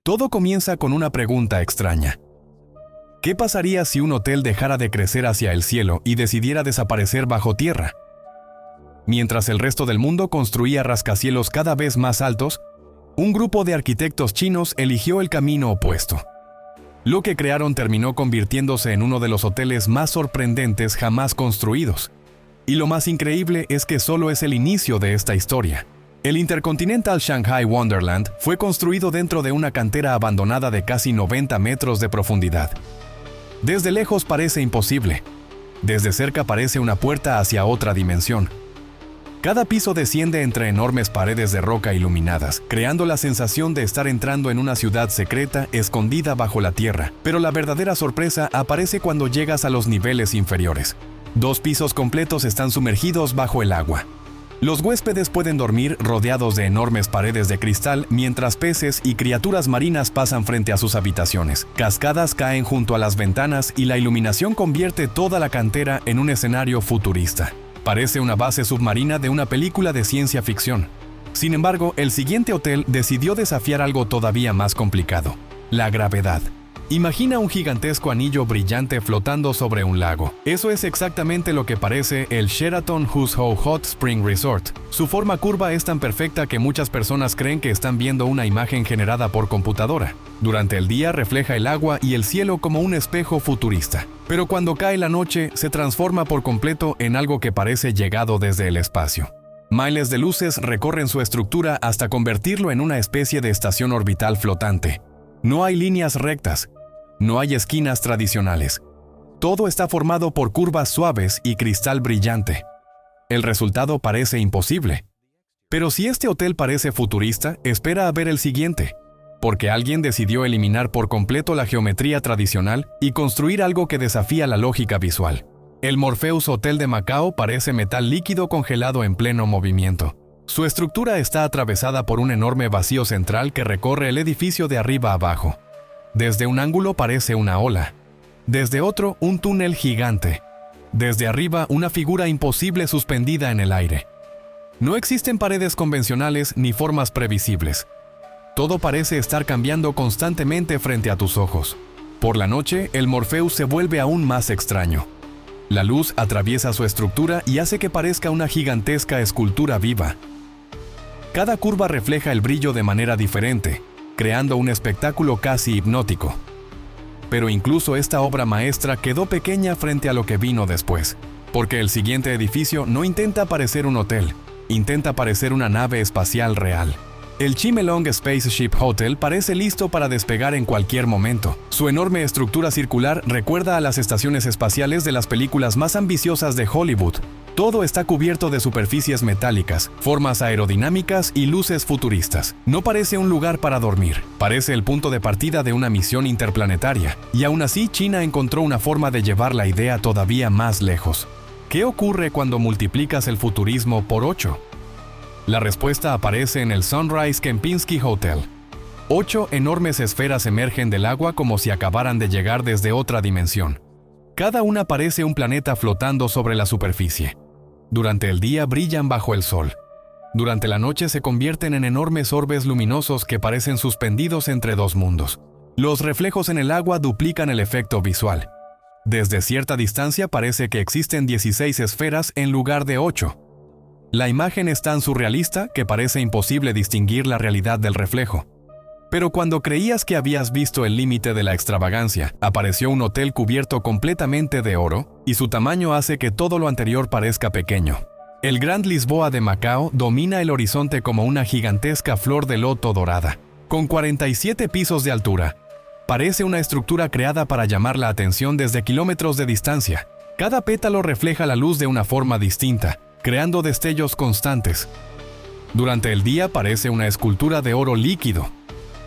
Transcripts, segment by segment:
Todo comienza con una pregunta extraña. ¿Qué pasaría si un hotel dejara de crecer hacia el cielo y decidiera desaparecer bajo tierra? Mientras el resto del mundo construía rascacielos cada vez más altos, un grupo de arquitectos chinos eligió el camino opuesto. Lo que crearon terminó convirtiéndose en uno de los hoteles más sorprendentes jamás construidos. Y lo más increíble es que solo es el inicio de esta historia. El Intercontinental Shanghai Wonderland fue construido dentro de una cantera abandonada de casi 90 metros de profundidad. Desde lejos parece imposible. Desde cerca parece una puerta hacia otra dimensión. Cada piso desciende entre enormes paredes de roca iluminadas, creando la sensación de estar entrando en una ciudad secreta escondida bajo la tierra. Pero la verdadera sorpresa aparece cuando llegas a los niveles inferiores. 2 pisos completos están sumergidos bajo el agua. Los huéspedes pueden dormir rodeados de enormes paredes de cristal mientras peces y criaturas marinas pasan frente a sus habitaciones. Cascadas caen junto a las ventanas y la iluminación convierte toda la cantera en un escenario futurista. Parece una base submarina de una película de ciencia ficción. Sin embargo, el siguiente hotel decidió desafiar algo todavía más complicado: la gravedad. Imagina un gigantesco anillo brillante flotando sobre un lago. Eso es exactamente lo que parece el Sheraton Huazhou Hot Spring Resort. Su forma curva es tan perfecta que muchas personas creen que están viendo una imagen generada por computadora. Durante el día refleja el agua y el cielo como un espejo futurista. Pero cuando cae la noche, se transforma por completo en algo que parece llegado desde el espacio. Miles de luces recorren su estructura hasta convertirlo en una especie de estación orbital flotante. No hay líneas rectas. No hay esquinas tradicionales. Todo está formado por curvas suaves y cristal brillante. El resultado parece imposible. Pero si este hotel parece futurista, espera a ver el siguiente, porque alguien decidió eliminar por completo la geometría tradicional y construir algo que desafía la lógica visual. El Morpheus Hotel de Macao parece metal líquido congelado en pleno movimiento. Su estructura está atravesada por un enorme vacío central que recorre el edificio de arriba a abajo. Desde un ángulo parece una ola. Desde otro, un túnel gigante. Desde arriba, una figura imposible suspendida en el aire. No existen paredes convencionales ni formas previsibles. Todo parece estar cambiando constantemente frente a tus ojos. Por la noche, el Morpheus se vuelve aún más extraño. La luz atraviesa su estructura y hace que parezca una gigantesca escultura viva. Cada curva refleja el brillo de manera diferente, creando un espectáculo casi hipnótico. Pero incluso esta obra maestra quedó pequeña frente a lo que vino después, porque el siguiente edificio no intenta parecer un hotel, intenta parecer una nave espacial real. El Chimelong Spaceship Hotel parece listo para despegar en cualquier momento. Su enorme estructura circular recuerda a las estaciones espaciales de las películas más ambiciosas de Hollywood. Todo está cubierto de superficies metálicas, formas aerodinámicas y luces futuristas. No parece un lugar para dormir, parece el punto de partida de una misión interplanetaria. Y aún así, China encontró una forma de llevar la idea todavía más lejos. ¿Qué ocurre cuando multiplicas el futurismo por 8? La respuesta aparece en el Sunrise Kempinski Hotel. 8 enormes esferas emergen del agua como si acabaran de llegar desde otra dimensión. Cada una parece un planeta flotando sobre la superficie. Durante el día brillan bajo el sol. Durante la noche se convierten en enormes orbes luminosos que parecen suspendidos entre 2 mundos. Los reflejos en el agua duplican el efecto visual. Desde cierta distancia parece que existen 16 esferas en lugar de 8. La imagen es tan surrealista que parece imposible distinguir la realidad del reflejo. Pero cuando creías que habías visto el límite de la extravagancia, apareció un hotel cubierto completamente de oro, y su tamaño hace que todo lo anterior parezca pequeño. El Grand Lisboa de Macao domina el horizonte como una gigantesca flor de loto dorada, con 47 pisos de altura. Parece una estructura creada para llamar la atención desde kilómetros de distancia. Cada pétalo refleja la luz de una forma distinta, creando destellos constantes. Durante el día parece una escultura de oro líquido,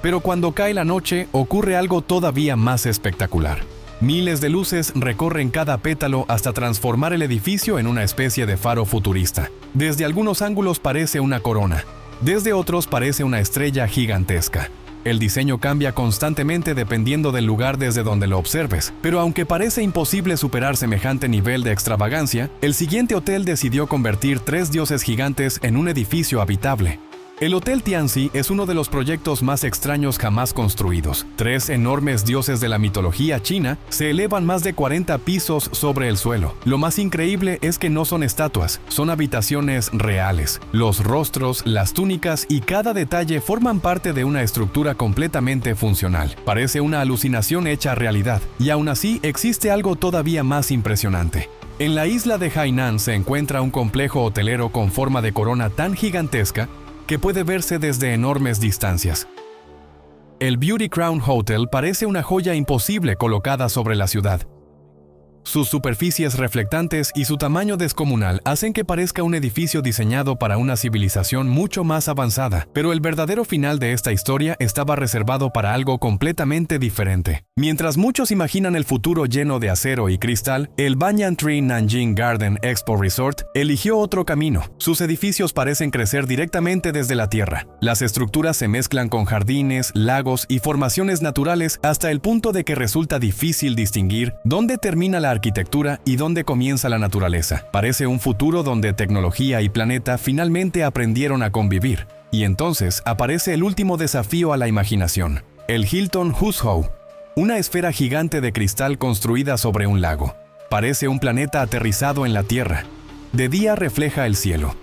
pero cuando cae la noche ocurre algo todavía más espectacular. Miles de luces recorren cada pétalo hasta transformar el edificio en una especie de faro futurista. Desde algunos ángulos parece una corona, desde otros parece una estrella gigantesca. El diseño cambia constantemente dependiendo del lugar desde donde lo observes, pero aunque parece imposible superar semejante nivel de extravagancia, el siguiente hotel decidió convertir 3 dioses gigantes en un edificio habitable. El Hotel Tianxi es uno de los proyectos más extraños jamás construidos. 3 enormes dioses de la mitología china se elevan más de 40 pisos sobre el suelo. Lo más increíble es que no son estatuas, son habitaciones reales. Los rostros, las túnicas y cada detalle forman parte de una estructura completamente funcional. Parece una alucinación hecha realidad, y aún así existe algo todavía más impresionante. En la isla de Hainan se encuentra un complejo hotelero con forma de corona tan gigantesca que puede verse desde enormes distancias. El Beauty Crown Hotel parece una joya imposible colocada sobre la ciudad. Sus superficies reflectantes y su tamaño descomunal hacen que parezca un edificio diseñado para una civilización mucho más avanzada, pero el verdadero final de esta historia estaba reservado para algo completamente diferente. Mientras muchos imaginan el futuro lleno de acero y cristal, el Banyan Tree Nanjing Garden Expo Resort eligió otro camino. Sus edificios parecen crecer directamente desde la tierra. Las estructuras se mezclan con jardines, lagos y formaciones naturales hasta el punto de que resulta difícil distinguir dónde termina la arquitectura y dónde comienza la naturaleza. Parece un futuro donde tecnología y planeta finalmente aprendieron a convivir. Y entonces aparece el último desafío a la imaginación: el Hilton Huzhou, una esfera gigante de cristal construida sobre un lago. Parece un planeta aterrizado en la Tierra. De día refleja el cielo.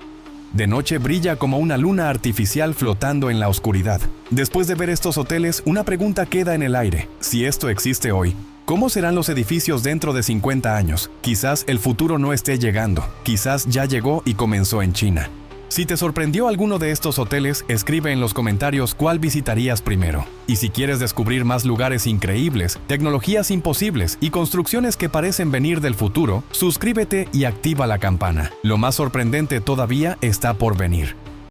De noche brilla como una luna artificial flotando en la oscuridad. Después de ver estos hoteles, una pregunta queda en el aire. Si esto existe hoy, ¿cómo serán los edificios dentro de 50 años? Quizás el futuro no esté llegando. Quizás ya llegó y comenzó en China. Si te sorprendió alguno de estos hoteles, escribe en los comentarios cuál visitarías primero. Y si quieres descubrir más lugares increíbles, tecnologías imposibles y construcciones que parecen venir del futuro, suscríbete y activa la campana. Lo más sorprendente todavía está por venir.